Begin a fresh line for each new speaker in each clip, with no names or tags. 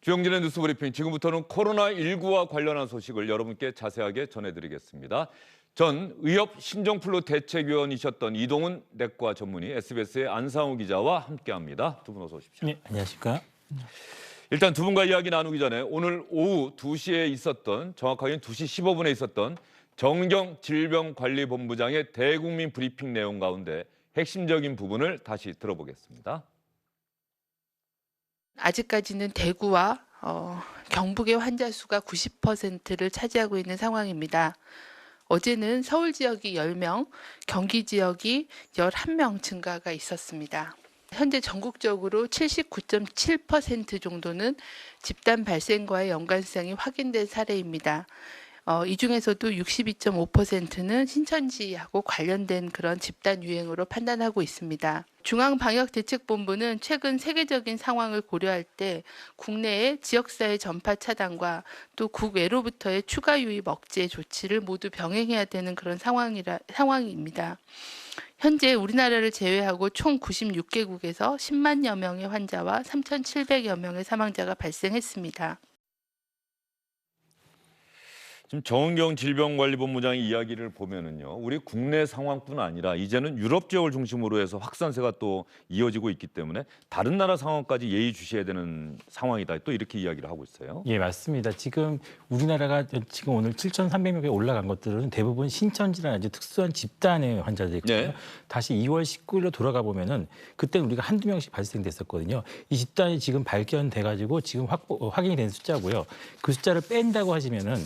주영진의 뉴스 브리핑, 지금부터는 코로나19와 관련한 소식을 여러분께 자세하게 전해드리겠습니다. 전 의협 신종플루 대책위원이셨던 이동훈 내과 전문의, SBS의 안상우 기자와 함께합니다. 두 분 어서 오십시오.
네, 안녕하십니까.
일단 두 분과 이야기 나누기 전에 오늘 오후 2시에 있었던, 정확하게는 2시 15분에 있었던 정경 질병관리본부장의 대국민 브리핑 내용 가운데 핵심적인 부분을 다시 들어보겠습니다.
아직까지는 대구와 경북의 환자 수가 90%를 차지하고 있는 상황입니다. 어제는 서울 지역이 10명, 경기 지역이 11명 증가가 있었습니다. 현재 전국적으로 79.7% 정도는 집단 발생과의 연관성이 확인된 사례입니다. 이 중에서도 62.5%는 신천지하고 관련된 그런 집단 유행으로 판단하고 있습니다. 중앙방역대책본부는 최근 세계적인 상황을 고려할 때 국내의 지역사회 전파 차단과 또 국외로부터의 추가 유입 억제 조치를 모두 병행해야 되는 그런 상황입니다. 현재 우리나라를 제외하고 총 96개국에서 10만여 명의 환자와 3,700여 명의 사망자가 발생했습니다.
지금 정은경 질병관리본부장의 이야기를 보면은요, 우리 국내 상황뿐 아니라 이제는 유럽 지역을 중심으로 해서 확산세가 또 이어지고 있기 때문에 다른 나라 상황까지 예의주시해야 되는 상황이다. 또 이렇게 이야기를 하고 있어요.
예, 맞습니다. 지금 우리나라가 지금 오늘 7,300명에 올라간 것들은 대부분 신천지라는 아주 특수한 집단의 환자들이거든요.
네.
다시 2월 19일로 돌아가 보면은 그때 우리가 한두 명씩 발생됐었거든요. 이 집단이 지금 발견돼 가지고 지금 확인이 된 숫자고요. 그 숫자를 뺀다고 하시면은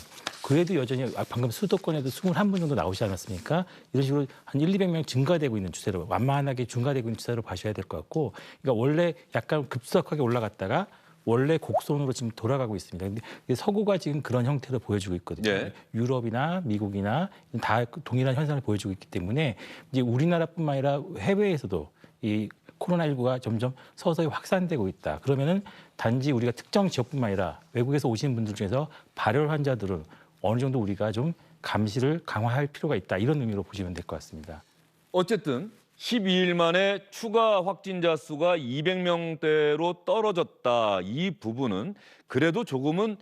그래도 여전히 방금 수도권에도 21분 정도 나오지 않았습니까? 이런 식으로 한 200명 증가되고 있는 추세로, 완만하게 증가되고 있는 추세로 봐셔야 될 것 같고, 그러니까 원래 약간 급속하게 올라갔다가 원래 곡선으로 지금 돌아가고 있습니다. 근데 서구가 지금 그런 형태로 보여주고 있거든요.
네.
유럽이나 미국이나 다 동일한 현상을 보여주고 있기 때문에 이제 우리나라뿐만 아니라 해외에서도 이 코로나19가 점점 서서히 확산되고 있다. 그러면은 단지 우리가 특정 지역뿐만 아니라 외국에서 오시는 분들 중에서 발열 환자들은 어느 정도 우리가 좀 감시를 강화할 필요가 있다. 이런 의미로 보시면 될 것 같습니다.
어쨌든 12일 만에 추가 확진자 수가 200명대로 떨어졌다. 이 부분은 그래도 조금은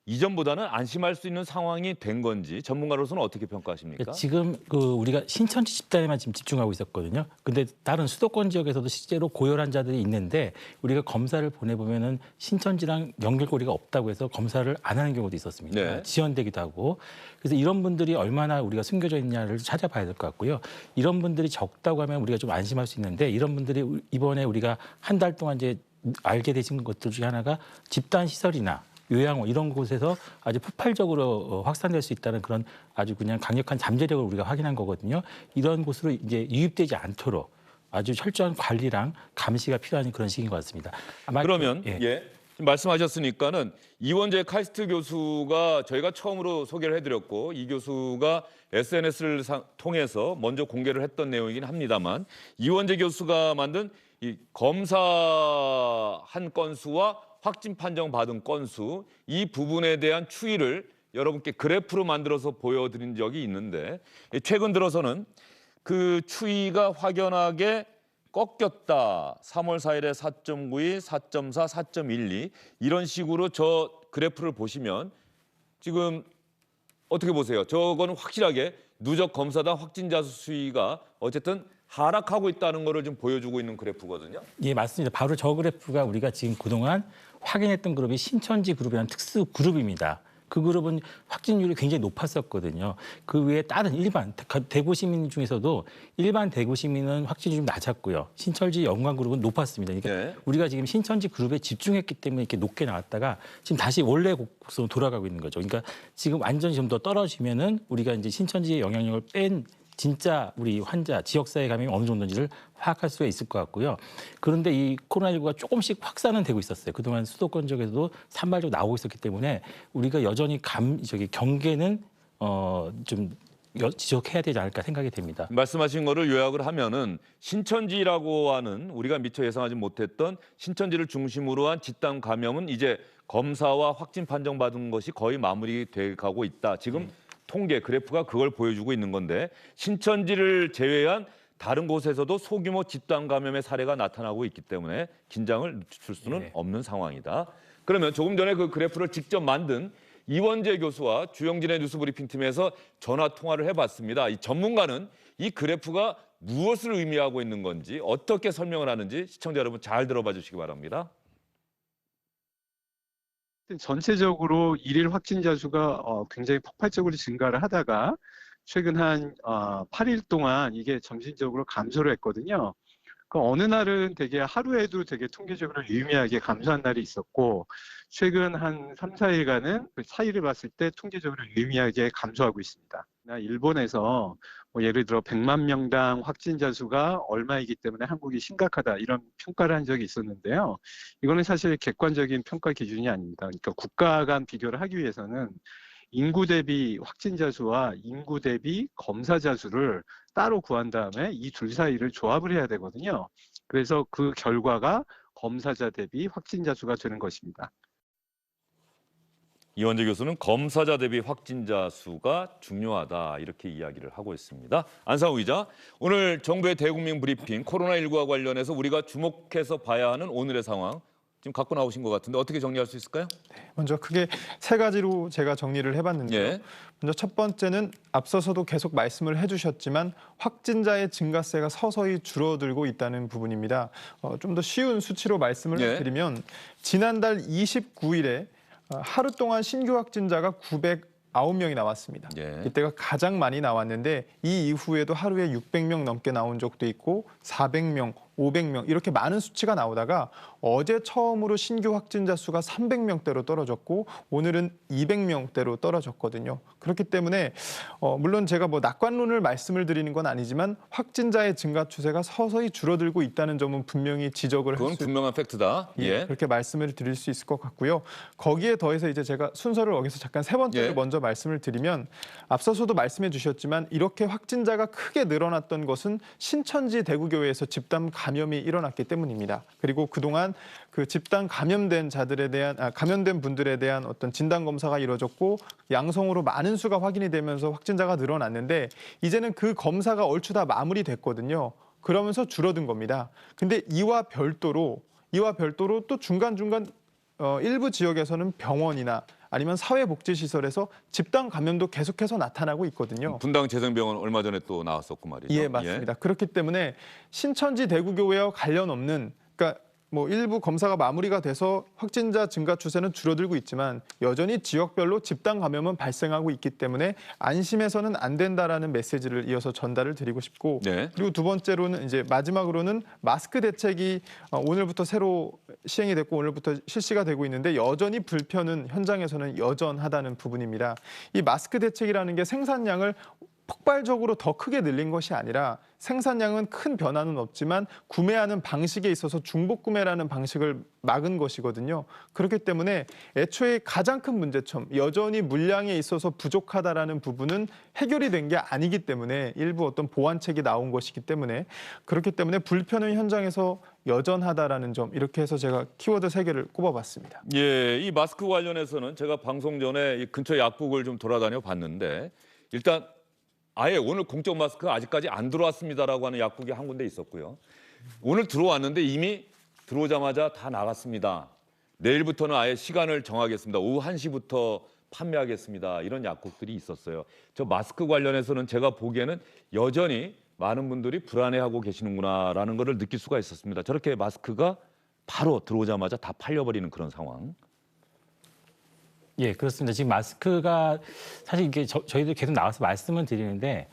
이전보다는 안심할 수 있는 상황이 된 건지 전문가로서는 어떻게 평가하십니까?
지금 우리가 신천지 집단에만 지금 집중하고 있었거든요. 근데 다른 수도권 지역에서도 실제로 고열 환자들이 있는데 우리가 검사를 보내보면은 신천지랑 연결고리가 없다고 해서 검사를 안 하는 경우도 있었습니다.
네.
지연되기도 하고. 그래서 이런 분들이 얼마나 우리가 숨겨져 있냐를 찾아봐야 될 것 같고요. 이런 분들이 적다고 하면 우리가 좀 안심할 수 있는데 이런 분들이 이번에 우리가 한 달 동안 이제 알게 되신 것들 중에 하나가 집단 시설이나 요양원 이런 곳에서 아주 폭발적으로 확산될 수 있다는 그런 아주 그냥 강력한 잠재력을 우리가 확인한 거거든요. 이런 곳으로 이제 유입되지 않도록 아주 철저한 관리랑 감시가 필요한 그런 시기인 것 같습니다. 아마
그러면 지금 말씀하셨으니까는 이원재 카이스트 교수가 저희가 처음으로 소개를 해드렸고 이 교수가 SNS를 통해서 먼저 공개를 했던 내용이긴 합니다만 이원재 교수가 만든 이 검사한 건수와 확진 판정 받은 건수 이 부분에 대한 추이를 여러분께 그래프로 만들어서 보여드린 적이 있는데 최근 들어서는 그 추이가 확연하게 꺾였다. 3월 4일에 4.92, 4.4, 4.12 이런 식으로 저 그래프를 보시면 지금 어떻게 보세요? 저거는 확실하게 누적 검사당 확진자 수위가 어쨌든 하락하고 있다는 거를 좀 보여주고 있는 그래프거든요.
예, 맞습니다. 바로 저 그래프가 우리가 지금 그동안 확인했던 그룹이 신천지 그룹이라는 특수 그룹입니다. 그 그룹은 확진율이 굉장히 높았었거든요. 그 외에 다른 일반 대구 시민 중에서도 일반 대구 시민은 확진율이 좀 낮았고요. 신천지 연관 그룹은 높았습니다. 그러니까
네.
우리가 지금 신천지 그룹에 집중했기 때문에 이렇게 높게 나왔다가 지금 다시 원래 곡선으로 돌아가고 있는 거죠. 그러니까 지금 완전히 좀 더 떨어지면은 우리가 이제 신천지의 영향력을 뺀 진짜 우리 환자, 지역사회 감염이 어느 정도인지를 파악할 수가 있을 것 같고요. 그런데 이 코로나19가 조금씩 확산은 되고 있었어요. 그동안 수도권 지역에서도 산발적으로 나오고 있었기 때문에 우리가 여전히 경계는 좀 지속해야 되지 않을까 생각이 됩니다.
말씀하신 거를 요약을 하면은 신천지라고 하는 우리가 미처 예상하지 못했던 신천지를 중심으로 한 집단 감염은 이제 검사와 확진 판정받은 것이 거의 마무리돼 가고 있다. 지금 통계 그래프가 그걸 보여주고 있는 건데 신천지를 제외한 다른 곳에서도 소규모 집단 감염의 사례가 나타나고 있기 때문에 긴장을 늦출 수는 없는 상황이다. 그러면 조금 전에 그 그래프를 직접 만든 이원재 교수와 주영진의 뉴스브리핑팀에서 전화 통화를 해봤습니다. 이 전문가는 이 그래프가 무엇을 의미하고 있는 건지 어떻게 설명을 하는지 시청자 여러분 잘 들어봐 주시기 바랍니다.
전체적으로 일일 확진자 수가 굉장히 폭발적으로 증가를 하다가 최근 한 8일 동안 이게 점진적으로 감소를 했거든요. 그 어느 날은 되게 하루에도 되게 통계적으로 유의미하게 감소한 날이 있었고 최근 한 3, 4일간은 그 차이를 봤을 때 통계적으로 유의미하게 감소하고 있습니다. 일본에서 뭐 예를 들어 100만 명당 확진자 수가 얼마이기 때문에 한국이 심각하다 이런 평가를 한 적이 있었는데요. 이거는 사실 객관적인 평가 기준이 아닙니다. 그러니까 국가 간 비교를 하기 위해서는 인구 대비 확진자 수와 인구 대비 검사자 수를 따로 구한 다음에 이 둘 사이를 조합을 해야 되거든요. 그래서 그 결과가 검사자 대비 확진자 수가 되는 것입니다.
이원재 교수는 검사자 대비 확진자 수가 중요하다 이렇게 이야기를 하고 있습니다. 안상우 기자, 오늘 정부의 대국민 브리핑 코로나19와 관련해서 우리가 주목해서 봐야 하는 오늘의 상황 지금 갖고 나오신 것 같은데 어떻게 정리할 수 있을까요?
먼저 크게 세 가지로 제가 정리를 해봤는데요.
예.
먼저 첫 번째는 앞서서도 계속 말씀을 해주셨지만 확진자의 증가세가 서서히 줄어들고 있다는 부분입니다. 좀 더 쉬운 수치로 말씀을
예.
드리면 지난달 29일에 하루 동안 신규 확진자가 909명이 나왔습니다.
예.
이때가 가장 많이 나왔는데 이 이후에도 하루에 600명 넘게 나온 적도 있고 400명, 500명 이렇게 많은 수치가 나오다가 어제 처음으로 신규 확진자 수가 300명대로 떨어졌고 오늘은 200명대로 떨어졌거든요. 그렇기 때문에 물론 제가 뭐 낙관론을 말씀을 드리는 건 아니지만 확진자의 증가 추세가 서서히 줄어들고 있다는 점은 분명히 지적을
그건
할 수
분명한 팩트다. 예.
그렇게 말씀을 드릴 수 있을 것 같고요. 거기에 더해서 이제 제가 순서를 어겨서 잠깐 세 번째로
예.
먼저 말씀을 드리면 앞서서도 말씀해 주셨지만 이렇게 확진자가 크게 늘어났던 것은 신천지 대구교회에서 집단 감염이 일어났기 때문입니다. 그리고 그동안 그 집단 감염된 자들에 대한 감염된 분들에 대한 어떤 진단 검사가 이루어졌고 양성으로 많은 수가 확인이 되면서 확진자가 늘어났는데 이제는 그 검사가 얼추 다 마무리됐거든요. 그러면서 줄어든 겁니다. 근데 이와 별도로 또 중간중간 일부 지역에서는 병원이나 아니면 사회복지시설에서 집단 감염도 계속해서 나타나고 있거든요.
분당 재생병원 얼마 전에 또 나왔었고 말이죠.
예, 맞습니다. 그렇기 때문에 신천지 대구교회와 관련 없는 그러니까 뭐 일부 검사가 마무리가 돼서 확진자 증가 추세는 줄어들고 있지만 여전히 지역별로 집단 감염은 발생하고 있기 때문에 안심해서는 안 된다라는 메시지를 이어서 전달을 드리고 싶고
네.
그리고 두 번째로는 이제 마지막으로는 마스크 대책이 오늘부터 새로 시행이 됐고 오늘부터 실시가 되고 있는데 여전히 불편은 현장에서는 여전하다는 부분입니다. 이 마스크 대책이라는 게 생산량을 폭발적으로 더 크게 늘린 것이 아니라 생산량은 큰 변화는 없지만 구매하는 방식에 있어서 중복 구매라는 방식을 막은 것이거든요. 그렇기 때문에 애초에 가장 큰 문제점, 여전히 물량에 있어서 부족하다라는 부분은 해결이 된 게 아니기 때문에 일부 어떤 보완책이 나온 것이기 때문에 그렇기 때문에 불편은 현장에서 여전하다라는 점 이렇게 해서 제가 키워드 3개를 꼽아봤습니다.
예, 이 마스크 관련해서는 제가 방송 전에 이 근처 약국을 좀 돌아다녀 봤는데 일단 아예 오늘 공적 마스크 아직까지 안 들어왔습니다라고 하는 약국이 한 군데 있었고요. 오늘 들어왔는데 이미 들어오자마자 다 나갔습니다. 내일부터는 아예 시간을 정하겠습니다. 오후 1시부터 판매하겠습니다. 이런 약국들이 있었어요. 저 마스크 관련해서는 제가 보기에는 여전히 많은 분들이 불안해하고 계시는구나라는 것을 느낄 수가 있었습니다. 저렇게 마스크가 바로 들어오자마자 다 팔려버리는 그런 상황.
예, 그렇습니다. 지금 마스크가 사실 이게 저희도 계속 나와서 말씀을 드리는데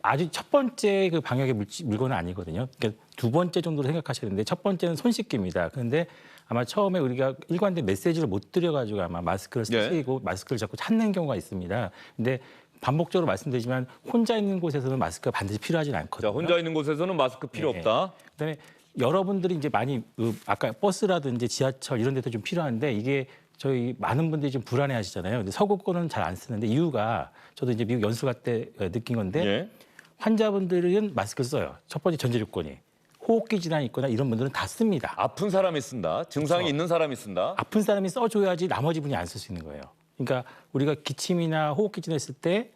아주 첫 번째 그 방역의 물건은 아니거든요. 그러니까 두 번째 정도로 생각하셔야 되는데 첫 번째는 손 씻기입니다. 그런데 아마 처음에 우리가 일관된 메시지를 못 드려가지고 아마 마스크를 쓰시고 마스크를 자꾸 찾는 경우가 있습니다. 근데 반복적으로 말씀드리지만 혼자 있는 곳에서는 마스크가 반드시 필요하지는 않거든요.
자, 혼자 있는 곳에서는 마스크 필요 없다.
그다음에 여러분들이 이제 많이 아까 버스라든지 지하철 이런 데도 좀 필요한데 이게 저희 많은 분들이 좀 불안해하시잖아요. 근데 서구권은 잘 안 쓰는데 이유가 저도 이제 미국 연수 갈 때 느낀 건데
예.
환자분들은 마스크를 써요. 첫 번째 전제 조건이 호흡기 질환이 있거나 이런 분들은 다 씁니다.
아픈 사람이 쓴다. 증상이
그렇죠.
있는 사람이 쓴다.
아픈 사람이 써줘야지 나머지 분이 안 쓸 수 있는 거예요. 그러니까 우리가 기침이나 호흡기 질환 있을 때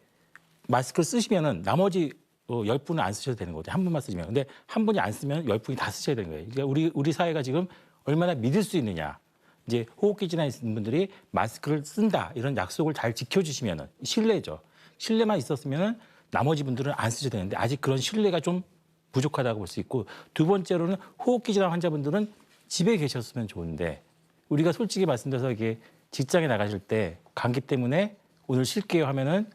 마스크를 쓰시면은 나머지 10분은 안 쓰셔도 되는 거죠. 한 분만 쓰시면. 근데 한 분이 안 쓰면 10분이 다 쓰셔야 되는 거예요. 그러니까 우리 사회가 지금 얼마나 믿을 수 있느냐. 이제 호흡기 질환이 있는 분들이 마스크를 쓴다 이런 약속을 잘 지켜주시면은 신뢰죠. 신뢰만 있었으면은 나머지 분들은 안 쓰셔도 되는데 아직 그런 신뢰가 좀 부족하다고 볼 수 있고 두 번째로는 호흡기 질환 환자분들은 집에 계셨으면 좋은데 우리가 솔직히 말씀드려서 이게 직장에 나가실 때 감기 때문에 오늘 쉴게요 하면은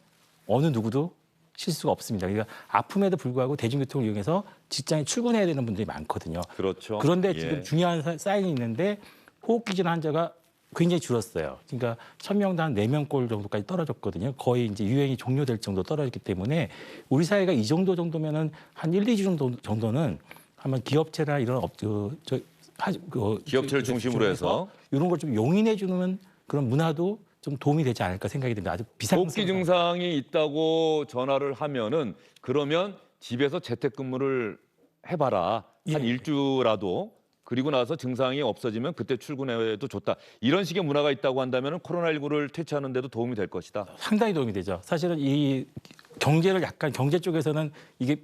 어느 누구도 쉴 수가 없습니다. 그러니까 아픔에도 불구하고 대중교통을 이용해서 직장에 출근해야 되는 분들이 많거든요.
그렇죠.
그런데
예.
지금 중요한 사인이 있는데 호흡기 질환 환자가 굉장히 줄었어요. 그러니까 1000명당 4명꼴 정도까지 떨어졌거든요. 거의 이제 유행이 종료될 정도 떨어졌기 때문에 우리 사회가 이 정도면은 한 1, 2주 정도는 한번 기업체나 이런
기업체를 중심으로 해서
이런 걸 좀 용인해 주는 그런 문화도 좀 도움이 되지 않을까 생각이 듭니다. 아주 비상
호흡기 증상이 있다고 전화를 하면은 그러면 집에서 재택근무를 해봐라. 한
예.
일주라도. 그리고 나서 증상이 없어지면 그때 출근해도 좋다. 이런 식의 문화가 있다고 한다면 코로나19를 퇴치하는 데도 도움이 될 것이다.
상당히 도움이 되죠. 사실은 이 경제를 약간 경제 쪽에서는 이게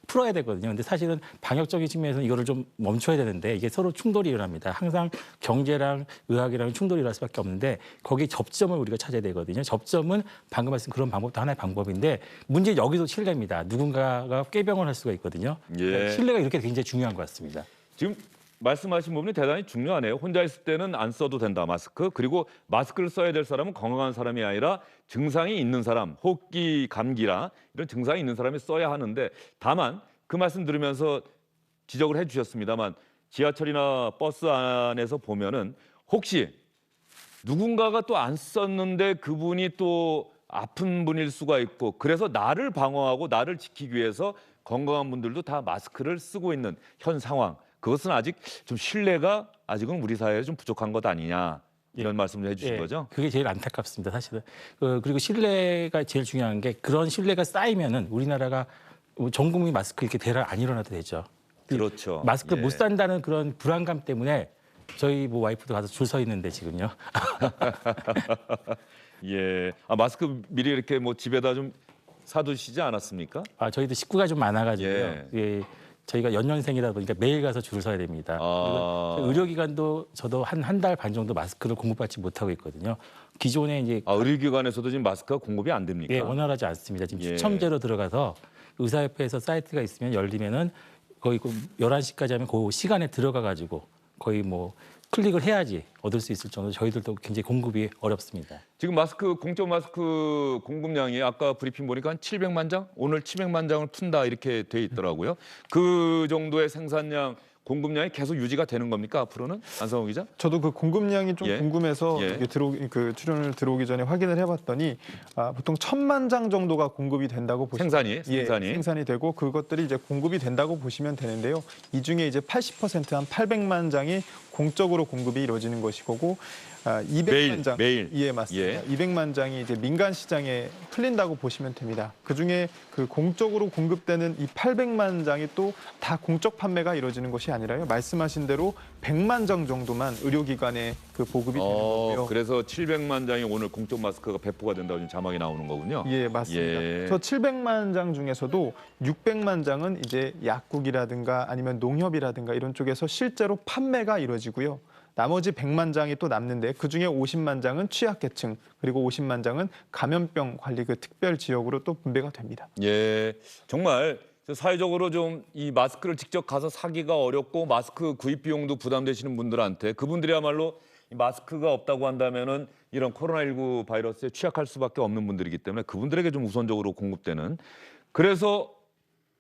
풀어야 되거든요. 근데 사실은 방역적인 측면에서는 이거를 좀 멈춰야 되는데 이게 서로 충돌이 일어납니다. 항상 경제랑 의학이랑 충돌이 일어날 수밖에 없는데 거기 접점을 우리가 찾아야 되거든요. 접점은 방금 말씀 그런 방법도 하나의 방법인데 문제 여기서 신뢰입니다. 누군가가 꾀병을 할 수가 있거든요.
예.
신뢰가 이렇게 굉장히 중요한 것 같습니다.
지금 말씀하신 부분이 대단히 중요하네요. 혼자 있을 때는 안 써도 된다, 마스크. 그리고 마스크를 써야 될 사람은 건강한 사람이 아니라 증상이 있는 사람, 호흡기 감기라 이런 증상이 있는 사람이 써야 하는데 다만 그 말씀 들으면서 지적을 해주셨습니다만 지하철이나 버스 안에서 보면은 혹시 누군가가 또 안 썼는데 그분이 또 아픈 분일 수가 있고 그래서 나를 방어하고 나를 지키기 위해서 건강한 분들도 다 마스크를 쓰고 있는 현 상황. 그것은 아직 좀 신뢰가 아직은 우리 사회에 좀 부족한 것 아니냐 이런 말씀을 해주신
예,
거죠?
그게 제일 안타깝습니다, 사실은. 그리고 신뢰가 제일 중요한 게 그런 신뢰가 쌓이면은 우리나라가 전 국민 마스크 이렇게 대란 안 일어나도 되죠.
그렇죠.
마스크
예.
못 산다는 그런 불안감 때문에 저희 뭐 와이프도 가서 줄 서 있는데 지금요.
예. 아, 마스크 미리 이렇게 뭐 집에다 좀 사두시지 않았습니까?
아, 저희도 식구가 좀 많아가지고요.
예.
예, 저희가 연년생이다 보니까 매일 가서 줄을 서야 됩니다.
아.
그리고 의료기관도 저도 한 달 반 정도 마스크를 공급받지 못하고 있거든요. 기존에 이제
아, 의료기관에서도 지금 마스크가 공급이 안 됩니까?
예, 원활하지 않습니다. 지금
예.
추첨제로 들어가서 의사협회에서 사이트가 있으면 열리면은 거의 11시까지 하면 그 시간에 들어가 가지고 거의 뭐 클릭을 해야지 얻을 수 있을 정도로 저희들도 굉장히 공급이 어렵습니다.
지금 마스크 공적 마스크 공급량이 아까 브리핑 보니까 한 700만 장? 오늘 700만 장을 푼다 이렇게 돼 있더라고요. 그 정도의 생산량 공급량이 계속 유지가 되는 겁니까 앞으로는? 안상호 기자?
저도 그 공급량이 좀
예.
궁금해서
예.
이게 출연을 들어오기 전에 확인을 해봤더니 보통 1000만 장 정도가 공급이 된다고 보시면 생산이 되고 그것들이 이제 공급이 된다고 보시면 되는데요. 이 중에 이제 80% 한 800만 장이 공적으로 공급이 이루어지는 것이고 200만 장
매일.
예, 맞습니다.
예.
200만 장이 이제 민간 시장에 풀린다고 보시면 됩니다. 그 중에 그 공적으로 공급되는 이 800만 장이 또 다 공적 판매가 이루어지는 것이 아니라요. 말씀하신 대로 100만 장 정도만 의료기관에 그 보급이 되는 거고요.
그래서 700만 장이 오늘 공적 마스크가 배포가 된다고 지금 자막이 나오는 거군요.
예, 맞습니다.
예.
저 700만 장 중에서도 600만 장은 이제 약국이라든가 아니면 농협이라든가 이런 쪽에서 실제로 판매가 이루어지고요. 나머지 100만 장이 또 남는데 그중에 50만 장은 취약계층 그리고 50만 장은 감염병 관리 그 특별 지역으로 또 분배가 됩니다.
예, 정말 사회적으로 좀 이 마스크를 직접 가서 사기가 어렵고 마스크 구입 비용도 부담되시는 분들한테 그분들이야말로 이 마스크가 없다고 한다면은 이런 코로나19 바이러스에 취약할 수밖에 없는 분들이기 때문에 그분들에게 좀 우선적으로 공급되는 그래서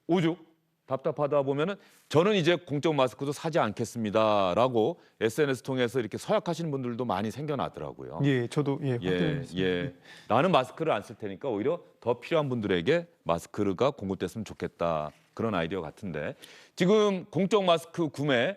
오죽 답답하다 보면은 저는 이제 공적 마스크도 사지 않겠습니다라고 SNS 통해서 이렇게 서약하시는 분들도 많이 생겨나더라고요.
예, 저도
예,
확인했습니다.
예. 나는 마스크를 안 쓸 테니까 오히려 더 필요한 분들에게 마스크가 공급됐으면 좋겠다. 그런 아이디어 같은데 지금 공적 마스크 구매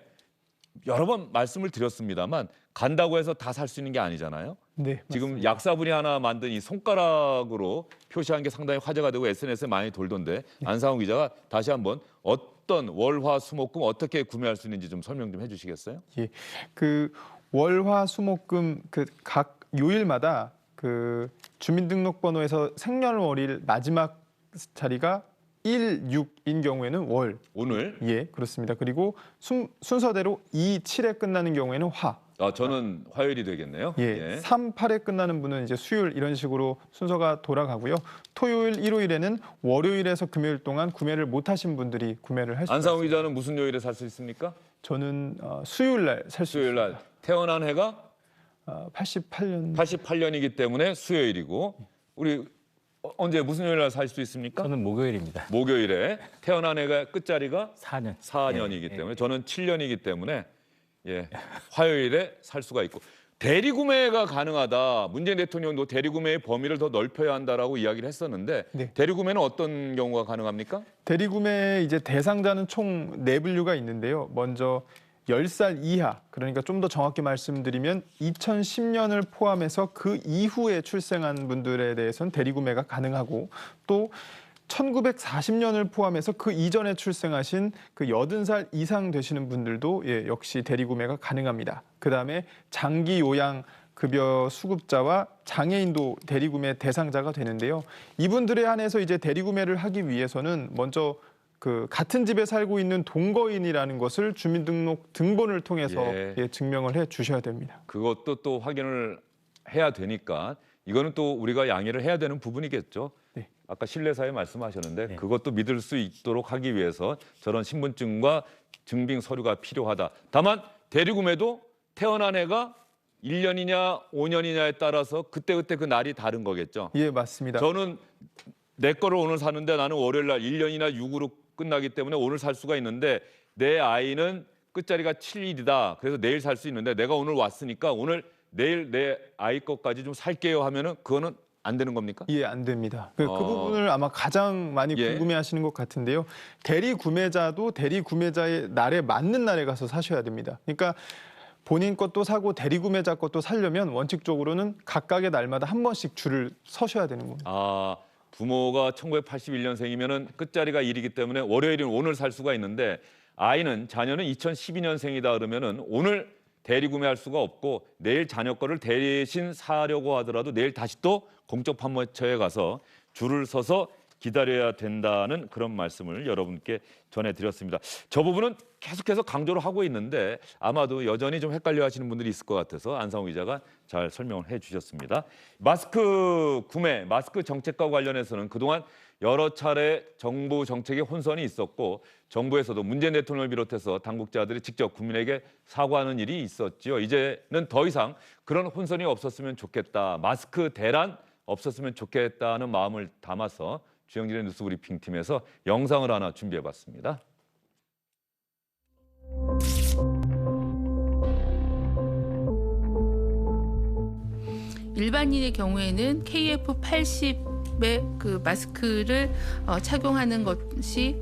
여러 번 말씀을 드렸습니다만 간다고 해서 다 살 수 있는 게 아니잖아요.
네,
지금
맞습니다.
약사분이 하나 만든 이 손가락으로 표시한 게 상당히 화제가 되고 SNS에 많이 돌던데 안상우 기자가 다시 한번 어떤 월화수목금 어떻게 구매할 수 있는지 좀 설명 좀 해주시겠어요?
예, 그 월화수목금 그 각 요일마다 그 주민등록번호에서 생년월일 마지막 자리가 1, 6인 경우에는 월.
오늘
예, 그렇습니다. 그리고 순서대로 2, 7에 끝나는 경우에는 화.
저는 화요일이 되겠네요.
예, 3, 8에 끝나는 분은 이제 수요일 이런 식으로 순서가 돌아가고요. 토요일, 일요일에는 월요일에서 금요일 동안 구매를 못 하신 분들이 구매를 할 수 있습니다.
안상우 기자는 무슨 요일에 살 수 있습니까?
저는 수요일 날 살 수
수요일
있습니다.
날 태어난 해가
88년
88년이기 때문에 수요일이고 우리 언제 무슨 요일 날 살 수 있습니까?
저는 목요일입니다.
목요일에 태어난 해가 끝자리가
4년.
4년이기 때문에 저는 7년이기 때문에 화요일에 살 수가 있고 대리 구매가 가능하다. 문재인 대통령도 대리 구매의 범위를 더 넓혀야 한다라고 이야기를 했었는데
네.
대리 구매는 어떤 경우가 가능합니까?
대리구매 이제 대상자는 총 4분류가 있는데요. 먼저 10살 이하, 그러니까 좀 더 정확히 말씀드리면 2010년을 포함해서 그 이후에 출생한 분들에 대해서는 대리구매가 가능하고 또 1940년을 포함해서 그 이전에 출생하신 그 80살 이상 되시는 분들도 역시 대리구매가 가능합니다. 그다음에 장기 요양 급여 수급자와 장애인도 대리구매 대상자가 되는데요. 이분들에 한해서 이제 대리구매를 하기 위해서는 먼저 그 같은 집에 살고 있는 동거인이라는 것을 주민등록 등본을 통해서 증명을 해 주셔야 됩니다.
그것도 또 확인을 해야 되니까 이거는 또 우리가 양해를 해야 되는 부분이겠죠.
네.
아까 신뢰사회 말씀하셨는데
네.
그것도 믿을 수 있도록 하기 위해서 저런 신분증과 증빙 서류가 필요하다. 다만 대리구매도 태어난 해가 1년이냐 5년이냐에 따라서 그때그때 그 날이 다른 거겠죠.
예, 맞습니다.
저는 내 거를 오늘 사는데 나는 월요일 날 1년이나 6으로 끝나기 때문에 오늘 살 수가 있는데 내 아이는 끝자리가 7일이다. 그래서 내일 살 수 있는데 내가 오늘 왔으니까 오늘 내일 내 아이 것까지 좀 살게요 하면은 그거는 안 되는 겁니까?
예, 안 됩니다. 그 부분을 아마 가장 많이 궁금해하시는 것 같은데요. 대리 구매자도 대리 구매자의 날에 맞는 날에 가서 사셔야 됩니다. 그러니까 본인 것도 사고 대리 구매자 것도 사려면 원칙적으로는 각각의 날마다 한 번씩 줄을 서셔야 되는 겁니다.
부모가 1981년생이면은 끝자리가 1이기 때문에 월요일은 오늘 살 수가 있는데 자녀는 2012년생이다 그러면은 오늘 대리 구매할 수가 없고 내일 자녀 거를 대신 사려고 하더라도 내일 다시 또 공적 판매처에 가서 줄을 서서 기다려야 된다는 그런 말씀을 여러분께 전해드렸습니다. 저 부분은 계속해서 강조를 하고 있는데 아마도 여전히 좀 헷갈려 하시는 분들이 있을 것 같아서 안상우 기자가 잘 설명을 해주셨습니다. 마스크 구매, 마스크 정책과 관련해서는 그동안 여러 차례 정부 정책에 혼선이 있었고 정부에서도 문재인 대통령을 비롯해서 당국자들이 직접 국민에게 사과하는 일이 있었지요. 이제는 더 이상 그런 혼선이 없었으면 좋겠다. 마스크 대란 없었으면 좋겠다는 마음을 담아서 주영진의 뉴스 브리핑 팀에서 영상을 하나 준비해봤습니다.
일반인의 경우에는 KF80의 그 마스크를 착용하는 것이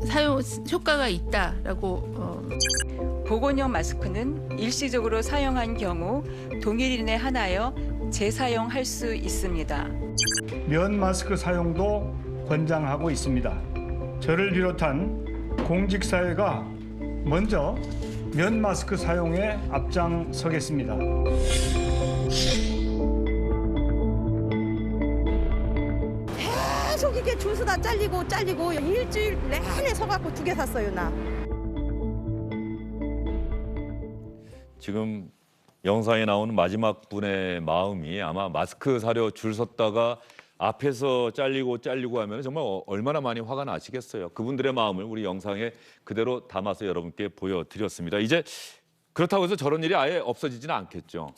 사용 효과가 있다라고
보건용 마스크는 일시적으로 사용한 경우 동일인에 한하여 재사용할 수 있습니다.
면 마스크 사용도 권장하고 있습니다. 저를 비롯한 공직사회가 먼저 면 마스크 사용에 앞장서겠습니다.
계속 이게 줄 서다 잘리고 일주일 내내 서갖고 2개 샀어요 나.
지금 영상에 나오는 마지막 분의 마음이 아마 마스크 사려 줄 섰다가 앞에서 잘리고 하면 정말 얼마나 많이 화가 나시겠어요. 그분들의 마음을 우리 영상에 그대로 담아서 여러분께 보여드렸습니다. 이제 그렇다고 해서 저런 일이 아예 없어지지는 않겠죠.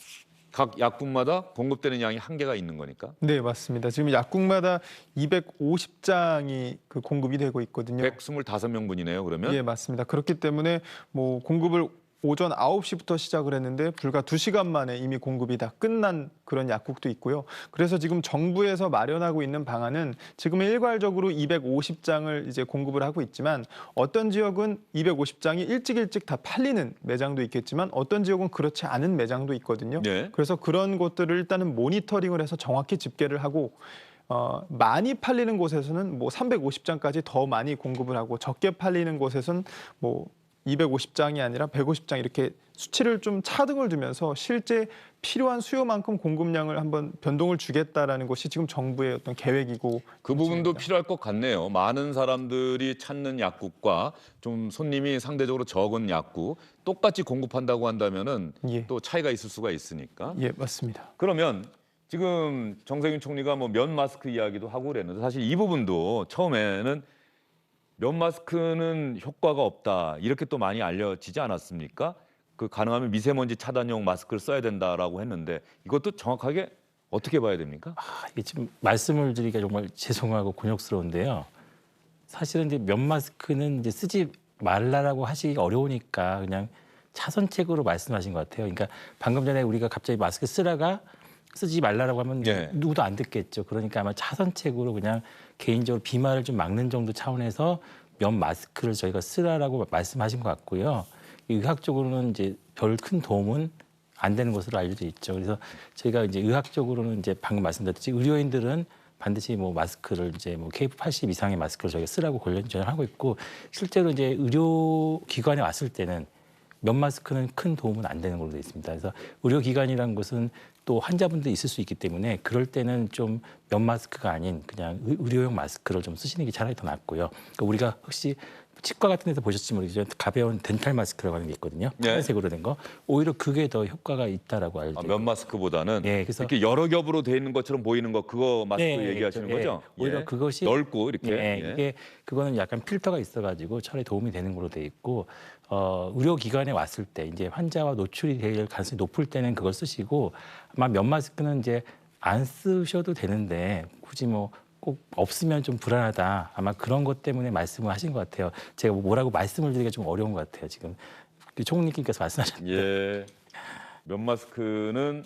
각 약국마다 공급되는 양이 한계가 있는 거니까.
네, 맞습니다. 지금 약국마다 250장이 그 공급이 되고 있거든요.
125명분이네요, 그러면?
예, 맞습니다. 그렇기 때문에 뭐 공급을 오전 9시부터 시작을 했는데 불과 2시간 만에 이미 공급이 다 끝난 그런 약국도 있고요. 그래서 지금 정부에서 마련하고 있는 방안은 지금은 일괄적으로 250장을 이제 공급을 하고 있지만 어떤 지역은 250장이 일찍 다 팔리는 매장도 있겠지만 어떤 지역은 그렇지 않은 매장도 있거든요.
네.
그래서 그런 것들을 일단은 모니터링을 해서 정확히 집계를 하고 많이 팔리는 곳에서는 뭐 350장까지 더 많이 공급을 하고 적게 팔리는 곳에서는 뭐 250장이 아니라 150장 이렇게 수치를 좀 차등을 두면서 실제 필요한 수요만큼 공급량을 한번 변동을 주겠다라는 것이 지금 정부의 어떤 계획이고
그 부분도
정책입니다.
필요할 것 같네요. 많은 사람들이 찾는 약국과 좀 손님이 상대적으로 적은 약국 똑같이 공급한다고 한다면은
예.
또 차이가 있을 수가 있으니까.
예, 맞습니다.
그러면 지금 정세균 총리가 뭐 면 마스크 이야기도 하고 그랬는데 사실 이 부분도 처음에는 면 마스크는 효과가 없다 이렇게 또 많이 알려지지 않았습니까? 그 가능하면 미세먼지 차단용 마스크를 써야 된다라고 했는데 이것도 정확하게 어떻게 봐야 됩니까?
이게 지금 말씀을 드리기가 정말 죄송하고 곤욕스러운데요. 사실은 이제 면 마스크는 이제 쓰지 말라라고 하시기가 어려우니까 그냥 차선책으로 말씀하신 것 같아요. 그러니까 방금 전에 우리가 갑자기 마스크 쓰라가 쓰지 말라라고 하면
예.
누구도 안 듣겠죠. 그러니까 아마 차선책으로 그냥 개인적으로 비말을 좀 막는 정도 차원에서 면 마스크를 저희가 쓰라라고 말씀하신 것 같고요. 의학적으로는 이제 별 큰 도움은 안 되는 것으로 알려져 있죠. 그래서 저희가 이제 의학적으로는 이제 방금 말씀드렸듯이 의료인들은 반드시 뭐 마스크를 이제 뭐 KF80 이상의 마스크를 저희가 쓰라고 권장을 하고 있고 실제로 이제 의료기관에 왔을 때는 면 마스크는 큰 도움은 안 되는 걸로 되어 있습니다. 그래서 의료기관이라는 것은 또 환자분도 있을 수 있기 때문에 그럴 때는 좀 면 마스크가 아닌 그냥 의료용 마스크를 좀 쓰시는 게 차라리 더 낫고요. 그러니까 우리가 혹시 치과 같은 데서 보셨을지 모르겠지만 가벼운 덴탈 마스크라고 하는 게 있거든요.
네.
파란색으로 된 거. 오히려 그게 더 효과가 있다라고 알죠.
면 마스크보다는
예, 그래서
이렇게 여러 겹으로 돼 있는 것처럼 보이는 거 그거 마스크
예,
얘기하시는
예.
거죠?
오히려
예.
그것이
넓고 이렇게.
예,
예.
이게 그거는 약간 필터가 있어가지고 차라리 도움이 되는 걸로 돼 있고 의료기관에 왔을 때 이제 환자와 노출이 될 가능성이 높을 때는 그걸 쓰시고 아마 면 마스크는 이제 안 쓰셔도 되는데 굳이 뭐 꼭 없으면 좀 불안하다 아마 그런 것 때문에 말씀을 하신 것 같아요. 제가 뭐라고 말씀을 드리기가 좀 어려운 것 같아요. 지금 총리님께서 말씀하셨는데
예. 면 마스크는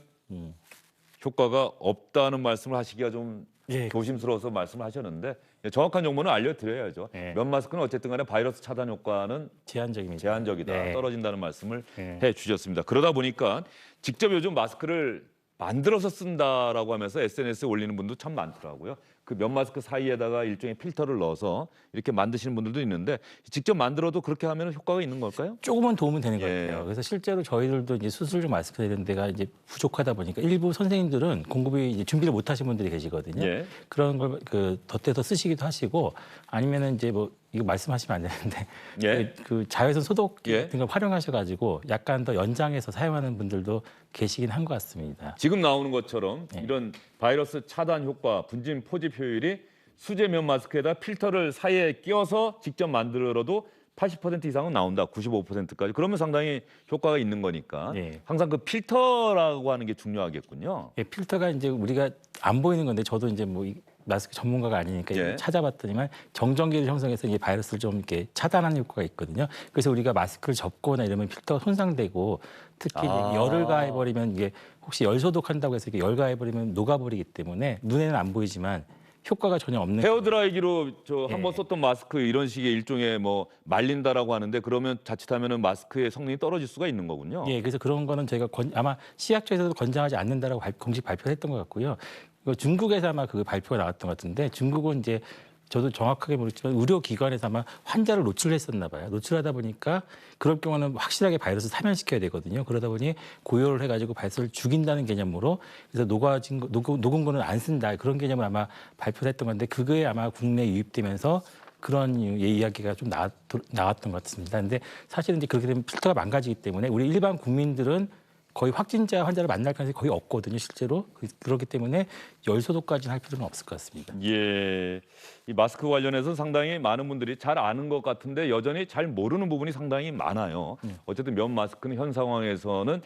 효과가 없다는 말씀을 하시기가 좀
예.
조심스러워서 말씀을 하셨는데 정확한 정보는 알려드려야죠.
예.
면 마스크는 어쨌든 간에 바이러스 차단 효과는
제한적입니다.
제한적이다.
네.
떨어진다는 말씀을
네.
해 주셨습니다. 그러다 보니까 직접 요즘 마스크를 만들어서 쓴다라고 하면서 SNS에 올리는 분도 참 많더라고요. 그 면 마스크 사이에다가 일종의 필터를 넣어서 이렇게 만드시는 분들도 있는데 직접 만들어도 그렇게 하면 효과가 있는 걸까요?
조금은 도움은 되는 것
예.
같아요. 그래서 실제로 저희들도 이제 수술용 마스크 이런 데가 이제 부족하다 보니까 일부 선생님들은 공급이 이제 준비를 못 하신 분들이 계시거든요.
예.
그런 걸 그 덧대서 쓰시기도 하시고 아니면은 이제 뭐 이거 말씀하시면 안 되는데
예.
그 자외선 소독기
예.
같은 걸 활용하셔가지고 약간 더 연장해서 사용하는 분들도 계시긴 한 것 같습니다.
지금 나오는 것처럼
네.
이런 바이러스 차단 효과, 분진 포집 효율이 수제 면 마스크에다 필터를 사이에 끼워서 직접 만들어도 80% 이상은 나온다. 95%까지. 그러면 상당히 효과가 있는 거니까.
예.
항상 그 필터라고 하는 게 중요하겠군요.
예, 필터가 이제 우리가 안 보이는 건데 저도 이제 뭐 이 마스크 전문가가 아니니까
예.
찾아봤더니만 정전기를 형성해서 이 바이러스를 좀 이렇게 차단하는 효과가 있거든요. 그래서 우리가 마스크를 접거나 이러면 필터가 손상되고 특히 이제
아.
열을 가해버리면 이게 혹시 열 소독한다고 해서 이게 열 가해버리면 녹아버리기 때문에 눈에는 안 보이지만 효과가 전혀 없는
헤어드라이기로 저
예.
한번 썼던 마스크 이런 식의 일종의 뭐 말린다라고 하는데 그러면 자칫하면은 마스크의 성능이 떨어질 수가 있는 거군요.
예, 그래서 그런 거는 저희가 아마 시약처에서도 권장하지 않는다라고 공식 발표를 했던 것 같고요. 이거 중국에서 아마 그 발표가 나왔던 것 같은데 중국은 이제 저도 정확하게 모르겠지만 의료기관에서 아마 환자를 노출했었나 봐요. 노출하다 보니까 그럴 경우는 확실하게 바이러스를 사면시켜야 되거든요. 그러다 보니 고열을 해가지고 바이러스를 죽인다는 개념으로 그래서 녹은 거는 안 쓴다 그런 개념을 아마 발표를 했던 건데 그거에 아마 국내에 유입되면서 그런 이야기가 좀 나왔던 것 같습니다. 근데 사실은 이제 그렇게 되면 필터가 망가지기 때문에 우리 일반 국민들은 거의 확진자 환자를 만날 가능성이 거의 없거든요, 실제로. 그렇기 때문에 열 소독까지는 할 필요는 없을 것 같습니다.
예, 이 마스크 관련해서 상당히 많은 분들이 잘 아는 것 같은데 여전히 잘 모르는 부분이 상당히 많아요. 어쨌든 면 마스크는 현 상황에서는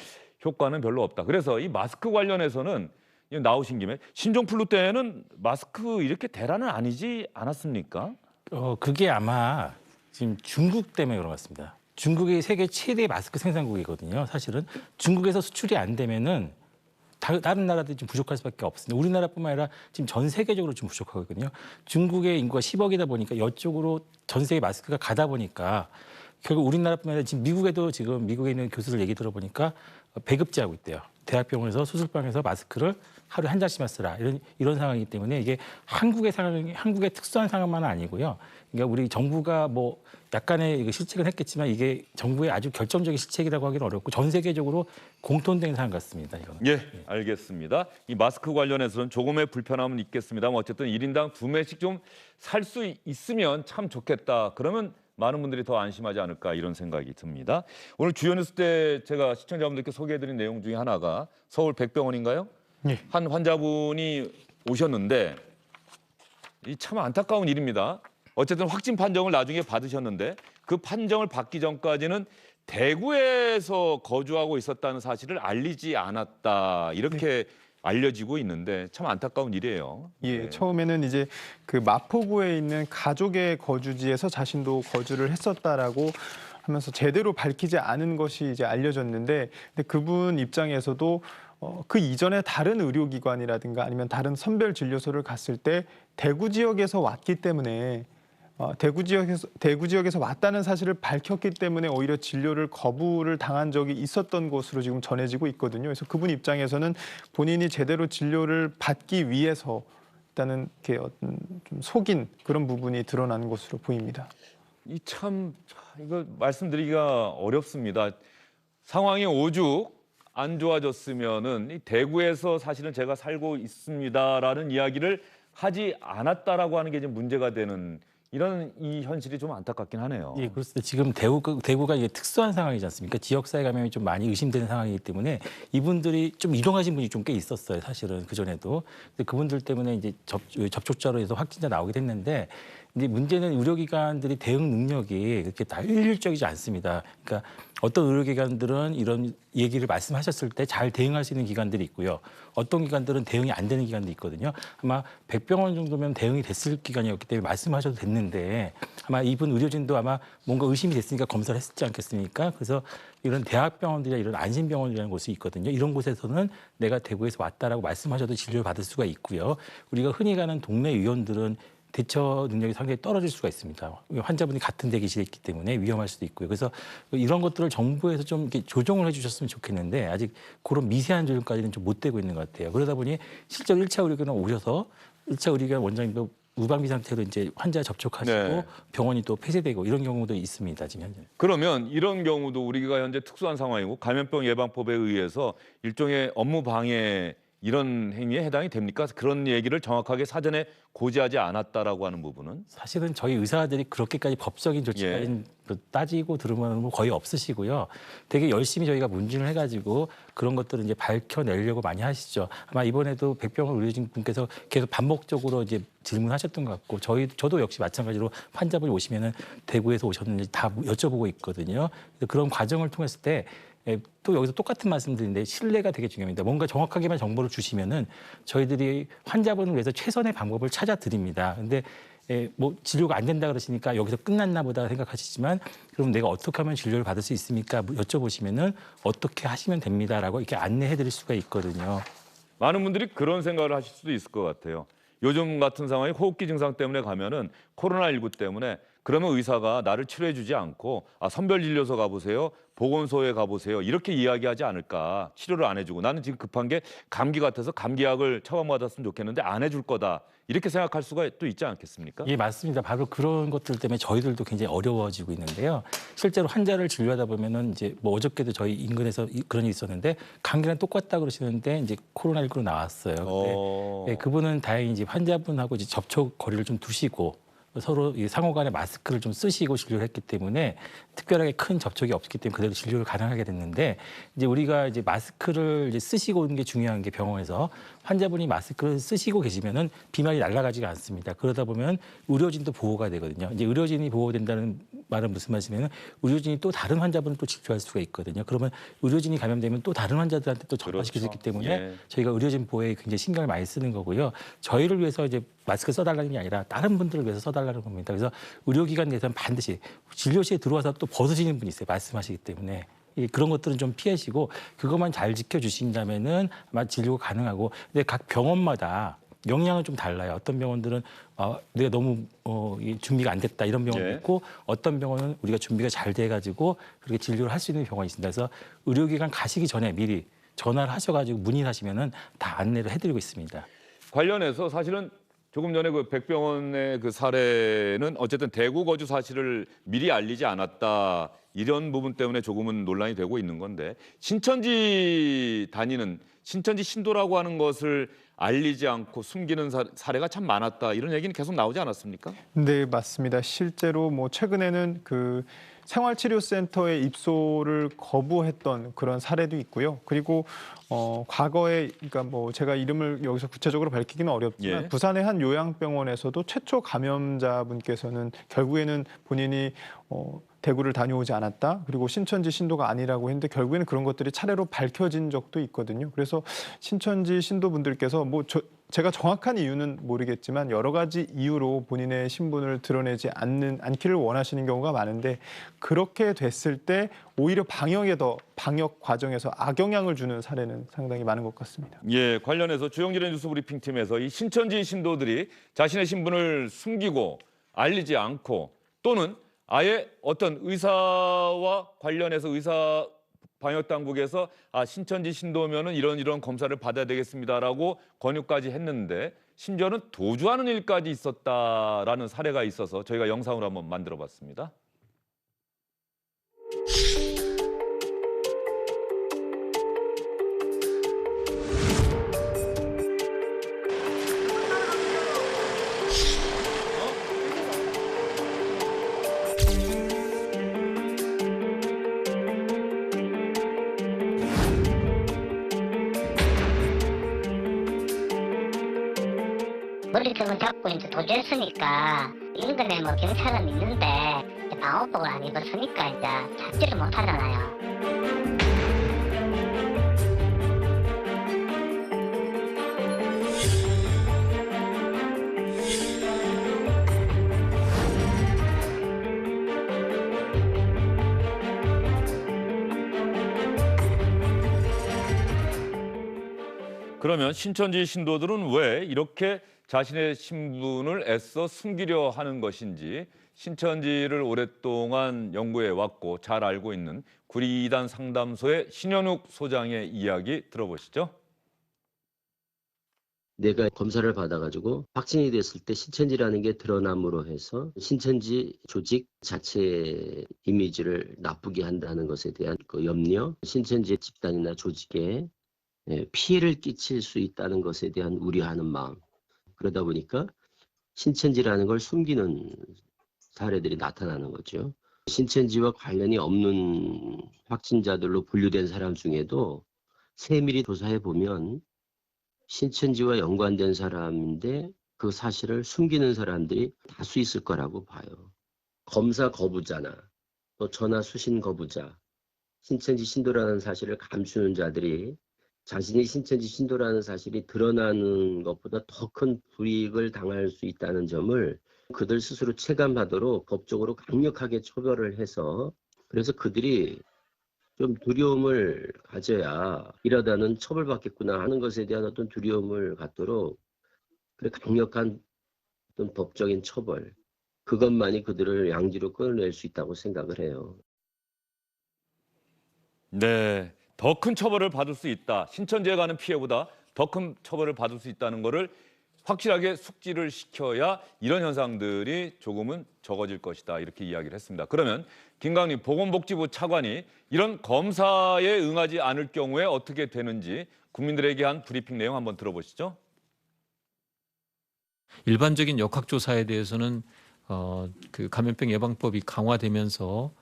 효과는 별로 없다. 그래서 이 마스크 관련해서는 나오신 김에 신종플루 때는 마스크 이렇게 대란은 아니지 않았습니까?
그게 아마 지금 중국 때문에 그런 것 같습니다. 중국이 세계 최대 마스크 생산국이거든요. 사실은 중국에서 수출이 안 되면은 다른 나라들이 좀 부족할 수밖에 없습니다. 우리나라뿐만 아니라 지금 전 세계적으로 좀 부족하거든요. 중국의 인구가 10억이다 보니까 이쪽으로 전 세계 마스크가 가다 보니까 결국 우리나라뿐만 아니라 지금 미국에도 지금 미국에 있는 교수들 얘기 들어보니까 배급제하고 있대요. 대학병원에서 수술방에서 마스크를 하루에 한 장씩만 쓰라 이런 상황이기 때문에 이게 한국의 특수한 상황만은 아니고요. 그러니까 우리 정부가 뭐 약간의 실책은 했겠지만 이게 정부의 아주 결정적인 실책이라고 하기는 어렵고 전 세계적으로 공통된 상황 같습니다. 이거는.
예, 알겠습니다. 이 마스크 관련해서는 조금의 불편함은 있겠습니다만 어쨌든 1인당 2매씩 좀 살 수 있으면 참 좋겠다. 그러면 많은 분들이 더 안심하지 않을까 이런 생각이 듭니다. 오늘 주요 뉴스 때 제가 시청자분들께 소개해드린 내용 중에 하나가 서울 백병원인가요?
예.
한 환자분이 오셨는데 이 참 안타까운 일입니다. 어쨌든 확진 판정을 나중에 받으셨는데 그 판정을 받기 전까지는 대구에서 거주하고 있었다는 사실을 알리지 않았다 이렇게 알려지고 있는데 참 안타까운 일이에요.
예,
네.
처음에는 이제 그 마포구에 있는 가족의 거주지에서 자신도 거주를 했었다라고 하면서 제대로 밝히지 않은 것이 이제 알려졌는데, 근데 그분 입장에서도 그 이전에 다른 의료기관이라든가 아니면 다른 선별 진료소를 갔을 때 대구 지역에서 왔기 때문에 대구 지역에서 왔다는 사실을 밝혔기 때문에 오히려 진료를 거부를 당한 적이 있었던 것으로 지금 전해지고 있거든요. 그래서 그분 입장에서는 본인이 제대로 진료를 받기 위해서 일단은 이렇게 어떤 좀 속인 그런 부분이 드러난 것으로 보입니다.
이 참 이거 말씀드리기가 어렵습니다. 상황이 오죽 안 좋아졌으면은 이 대구에서 사실은 제가 살고 있습니다라는 이야기를 하지 않았다라고 하는 게 이제 문제가 되는 이런 이 현실이 좀 안타깝긴 하네요.
예, 그렇습니다. 지금 대구가 이게 특수한 상황이지 않습니까? 지역사회 감염이 좀 많이 의심되는 상황이기 때문에 이분들이 좀 이동하신 분이 좀 꽤 있었어요. 사실은 그 전에도. 근데 그분들 때문에 이제 접촉자로 해서 확진자 나오게 됐는데, 근데 문제는 의료기관들이 대응 능력이 그렇게 다 일률적이지 않습니다. 그러니까 어떤 의료기관들은 이런 얘기를 말씀하셨을 때 잘 대응할 수 있는 기관들이 있고요. 어떤 기관들은 대응이 안 되는 기관도 있거든요. 아마 백병원 정도면 대응이 됐을 기관이었기 때문에 말씀하셔도 됐는데 아마 이분 의료진도 아마 뭔가 의심이 됐으니까 검사를 했지 않겠습니까? 그래서 이런 대학병원들이나 이런 안심병원이라는 곳이 있거든요. 이런 곳에서는 내가 대구에서 왔다라고 말씀하셔도 진료를 받을 수가 있고요. 우리가 흔히 가는 동네 의원들은 대처 능력이 상당히 떨어질 수가 있습니다. 환자분이 같은 데 계시기 때문에 위험할 수도 있고요. 그래서 이런 것들을 정부에서 좀 이렇게 조정을 해주셨으면 좋겠는데 아직 그런 미세한 조정까지는 좀 못 되고 있는 것 같아요. 그러다 보니 실제로 1차 의료기관 오셔서 1차 의료기관 원장님도 무방비 상태로 이제 환자 접촉하시고
네.
병원이 또 폐쇄되고 이런 경우도 있습니다. 지금 현재. 그러면
이런 경우도 우리가 현재 특수한 상황이고 감염병 예방법에 의해서 일종의 업무 방해 이런 행위에 해당이 됩니까? 그런 얘기를 정확하게 사전에 고지하지 않았다라고 하는 부분은
사실은 저희 의사들이 그렇게까지 법적인 조치까지 따지고 들으면 뭐 거의 없으시고요. 되게 열심히 저희가 문진을 해가지고 그런 것들을 이제 밝혀내려고 많이 하시죠. 아마 이번에도 백병원 의료진 분께서 계속 반복적으로 이제 질문하셨던 것 같고 저도 역시 마찬가지로 환자분이 오시면은 대구에서 오셨는지 다 여쭤보고 있거든요. 그런 과정을 통했을 때 또 여기서 똑같은 말씀드리는데 신뢰가 되게 중요합니다. 뭔가 정확하게만 정보를 주시면은 저희들이 환자분을 위해서 최선의 방법을 찾아 드립니다. 근데 뭐 진료가 안 된다 그러시니까 여기서 끝났나 보다 생각하시지만 그럼 내가 어떻게 하면 진료를 받을 수 있습니까? 여쭤보시면은 어떻게 하시면 됩니다라고 이렇게 안내해 드릴 수가 있거든요.
많은 분들이 그런 생각을 하실 수도 있을 것 같아요. 요즘 같은 상황이 호흡기 증상 때문에 가면은 코로나19 때문에 그러면 의사가 나를 치료해 주지 않고 선별진료소 가보세요. 보건소에 가보세요. 이렇게 이야기하지 않을까. 치료를 안 해주고 나는 지금 급한 게 감기 같아서 감기약을 처방받았으면 좋겠는데 안 해줄 거다. 이렇게 생각할 수가 또 있지 않겠습니까?
예, 맞습니다. 바로 그런 것들 때문에 저희들도 굉장히 어려워지고 있는데요. 실제로 환자를 진료하다 보면은 이제 뭐 어저께도 저희 인근에서 그런 일이 있었는데 감기랑 똑같다 그러시는데 이제 코로나19로 나왔어요. 근데 그분은 다행히 이제 환자분하고 이제 접촉 거리를 좀 두시고 서로 상호 간에 마스크를 좀 쓰시고 진료를 했기 때문에 특별하게 큰 접촉이 없기 때문에 그대로 진료를 가능하게 됐는데 이제 우리가 이제 마스크를 이제 쓰시고 오는 게 중요한 게 병원에서 환자분이 마스크를 쓰시고 계시면은 비말이 날아가지가 않습니다. 그러다 보면 의료진도 보호가 되거든요. 이제 의료진이 보호된다는 말은 무슨 말씀이냐면 의료진이 또 다른 환자분을 또 진료할 수가 있거든요. 그러면 의료진이 감염되면 또 다른 환자들한테 또 전파시킬 수 있기 때문에
예.
저희가 의료진 보호에 굉장히 신경을 많이 쓰는 거고요. 저희를 위해서 이제 마스크 써달라는 게 아니라 다른 분들을 위해서 써달라는 겁니다. 그래서 의료기관 내에서는 반드시 진료실에 들어와서 또 벗으시는 분이 있어요. 말씀하시기 때문에. 그런 것들은 좀 피하시고 그것만 잘 지켜주신다면은 아마 진료가 가능하고 근데 각 병원마다 영향은 좀 달라요. 어떤 병원들은 내가 너무 준비가 안 됐다 이런 병원도
예.
있고 어떤 병원은 우리가 준비가 잘 돼가지고 그렇게 진료를 할 수 있는 병원이 있습니다. 그래서 의료기관 가시기 전에 미리 전화를 하셔가지고 문의하시면은 다 안내를 해드리고 있습니다.
관련해서 사실은 조금 전에 그 백병원의 그 사례는 어쨌든 대구 거주 사실을 미리 알리지 않았다 이런 부분 때문에 조금은 논란이 되고 있는 건데 신천지 다니는 신천지 신도라고 하는 것을 알리지 않고 숨기는 사례가 참 많았다 이런 얘기는 계속 나오지 않았습니까?
네, 맞습니다. 실제로 뭐 최근에는 그 생활치료센터에 입소를 거부했던 그런 사례도 있고요. 그리고 과거에 그러니까 뭐 제가 이름을 여기서 구체적으로 밝히기는 어렵지만
예.
부산의 한 요양병원에서도 최초 감염자분께서는 결국에는 본인이 대구를 다녀오지 않았다. 그리고 신천지 신도가 아니라고 했는데 결국에는 그런 것들이 차례로 밝혀진 적도 있거든요. 그래서 신천지 신도분들께서 제가 정확한 이유는 모르겠지만 여러 가지 이유로 본인의 신분을 드러내지 않기를 원하시는 경우가 많은데 그렇게 됐을 때 오히려 방역 과정에서 악영향을 주는 사례는 상당히 많은 것 같습니다.
예, 관련해서 주영진의 뉴스 브리핑팀에서 이 신천지 신도들이 자신의 신분을 숨기고 알리지 않고 또는 아예 어떤 의사와 관련해서 의사 방역 당국에서 신천지 신도면은 이런 검사를 받아야 되겠습니다라고 권유까지 했는데 심지어는 도주하는 일까지 있었다라는 사례가 있어서 저희가 영상으로 한번 만들어봤습니다.
머리통을 잡고 이제 도주했으니까 인근에 뭐 경찰은 있는데 방호복을 안 입었으니까 이제 잡지를 못하잖아요.
그러면 신천지 신도들은 왜 이렇게 자신의 신분을 애써 숨기려 하는 것인지 신천지를 오랫동안 연구해 왔고 잘 알고 있는 구리이단 상담소의 신현욱 소장의 이야기 들어보시죠.
내가 검사를 받아가지고 확진이 됐을 때 신천지라는 게 드러남으로 해서 신천지 조직 자체 이미지를 나쁘게 한다는 것에 대한 그 염려, 신천지 집단이나 조직에 피해를 끼칠 수 있다는 것에 대한 우려하는 마음. 그러다 보니까 신천지라는 걸 숨기는 사례들이 나타나는 거죠. 신천지와 관련이 없는 확진자들로 분류된 사람 중에도 세밀히 조사해 보면 신천지와 연관된 사람인데 그 사실을 숨기는 사람들이 다수 있을 거라고 봐요. 검사 거부자나 또 전화 수신 거부자, 신천지 신도라는 사실을 감추는 자들이 자신이 신천지 신도라는 사실이 드러나는 것보다 더 큰 불이익을 당할 수 있다는 점을 그들 스스로 체감하도록 법적으로 강력하게 처벌을 해서 그래서 그들이 좀 두려움을 가져야 이러다는 처벌받겠구나 하는 것에 대한 어떤 두려움을 갖도록 그래 강력한 어떤 법적인 처벌 그것만이 그들을 양지로 끌어낼 수 있다고 생각을 해요.
네, 더 큰 처벌을 받을 수 있다. 신천지에 가는 피해보다 더 큰 처벌을 받을 수 있다는 것을 확실하게 숙지를 시켜야 이런 현상들이 조금은 적어질 것이다. 이렇게 이야기를 했습니다. 그러면 김강림 보건복지부 차관이 이런 검사에 응하지 않을 경우에 어떻게 되는지 국민들에게 한 브리핑 내용 한번 들어보시죠.
일반적인 역학조사에 대해서는 그 감염병 예방법이 강화되면서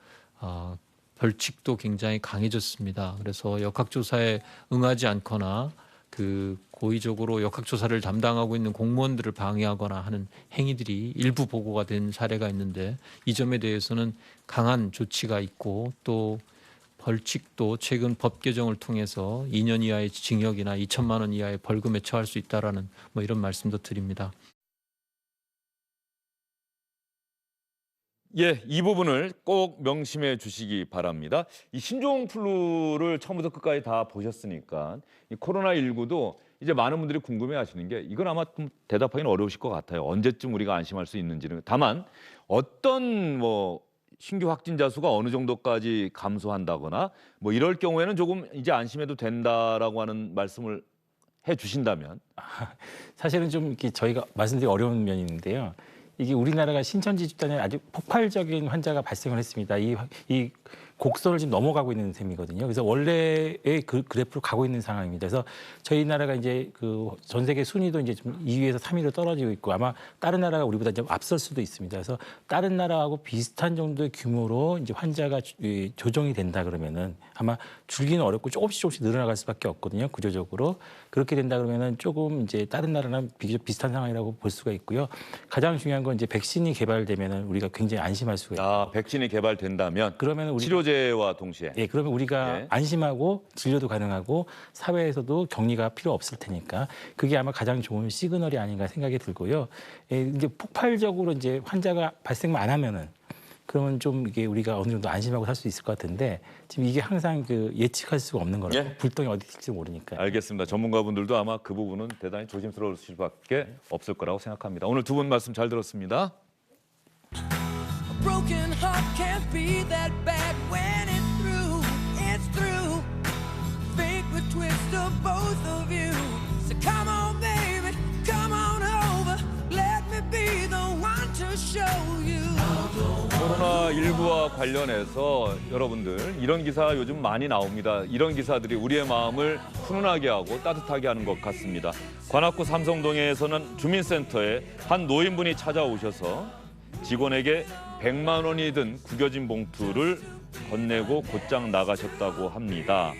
벌칙도 굉장히 강해졌습니다. 그래서 역학조사에 응하지 않거나 그 고의적으로 역학조사를 담당하고 있는 공무원들을 방해하거나 하는 행위들이 일부 보고가 된 사례가 있는데 이 점에 대해서는 강한 조치가 있고 또 벌칙도 최근 법 개정을 통해서 2년 이하의 징역이나 2천만 원 이하의 벌금에 처할 수 있다라는 뭐 이런 말씀도 드립니다.
예, 이 부분을 꼭 명심해 주시기 바랍니다. 이 신종플루를 처음부터 끝까지 다 보셨으니까 이 코로나19도 이제 많은 분들이 궁금해하시는 게 이건 아마 좀 대답하기는 어려우실 것 같아요. 언제쯤 우리가 안심할 수 있는지는. 다만 어떤 신규 확진자 수가 어느 정도까지 감소한다거나 뭐 이럴 경우에는 조금 이제 안심해도 된다라고 하는 말씀을 해 주신다면.
사실은 좀 이렇게 저희가 말씀드리기 어려운 면이 있는데요. 이게 우리나라가 신천지 집단에 아주 폭발적인 환자가 발생을 했습니다. 이 곡선을 지금 넘어가고 있는 셈이거든요. 그래서 원래의 그 그래프로 가고 있는 상황입니다. 그래서 저희 나라가 이제 그 전 세계 순위도 이제 좀 2위에서 3위로 떨어지고 있고 아마 다른 나라가 우리보다 좀 앞설 수도 있습니다. 그래서 다른 나라하고 비슷한 정도의 규모로 이제 환자가 조정이 된다 그러면은 아마 줄기는 어렵고 조금씩 늘어나갈 수밖에 없거든요. 구조적으로. 그렇게 된다 그러면은 조금 이제 다른 나라랑 비교적 비슷한 상황이라고 볼 수가 있고요. 가장 중요한 건 이제 백신이 개발되면은 우리가 굉장히 안심할 수가 있어요.
백신이 개발된다면
그러면 우리
치료제와 동시에.
예, 그러면 우리가
예.
안심하고 진료도 가능하고 사회에서도 격리가 필요 없을 테니까 그게 아마 가장 좋은 시그널이 아닌가 생각이 들고요. 예, 이제 폭발적으로 이제 환자가 발생만 안 하면은 그러면 좀 이게 우리가 어느 정도 안심하고 살 수 있을 것 같은데 지금 이게 항상 그 예측할 수가 없는 거라서
예.
불똥이 어디 있을지 모르니까.
알겠습니다. 전문가분들도 아마 그 부분은 대단히 조심스러울 수밖에 없을 거라고 생각합니다. 오늘 두 분 말씀 잘 들었습니다.
Broken heart can't be that bad when it's through. It's through. Fate would twist of both of you. So come on, baby, come on over. Let me be the one to show you.
코로나19와 관련해서 여러분들 이런 기사 요즘 많이 나옵니다. 이런 기사들이 우리의 마음을 훈훈하게 하고 따뜻하게 하는 것 같습니다. 관악구 삼성동에서는 주민센터에 한 노인분이 찾아오셔서 직원에게 100만 원이 든 구겨진 봉투를 건네고 곧장 나가셨다고 합니다.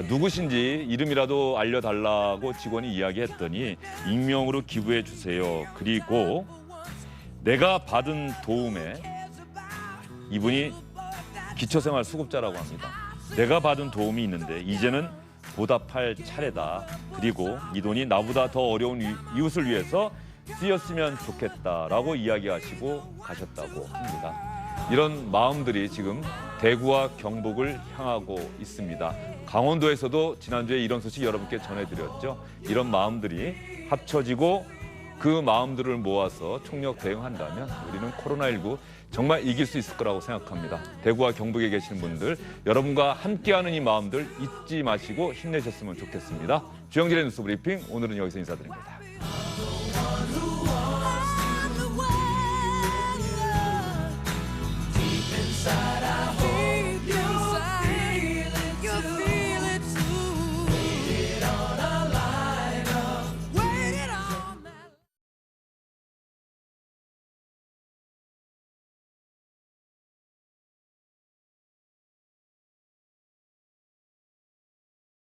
누구신지 이름이라도 알려달라고 직원이 이야기했더니 익명으로 기부해 주세요. 그리고 내가 받은 도움에 이분이 기초생활 수급자라고 합니다. 내가 받은 도움이 있는데 이제는 보답할 차례다. 그리고 이 돈이 나보다 더 어려운 이웃을 위해서 쓰였으면 좋겠다라고 이야기하시고 가셨다고 합니다. 이런 마음들이 지금 대구와 경북을 향하고 있습니다. 강원도에서도 지난주에 이런 소식 여러분께 전해드렸죠. 이런 마음들이 합쳐지고 그 마음들을 모아서 총력 대응한다면 우리는 코로나19 정말 이길 수 있을 거라고 생각합니다. 대구와 경북에 계시는 분들, 여러분과 함께하는 이 마음들 잊지 마시고 힘내셨으면 좋겠습니다. 주영진의 뉴스 브리핑, 오늘은 여기서 인사드립니다.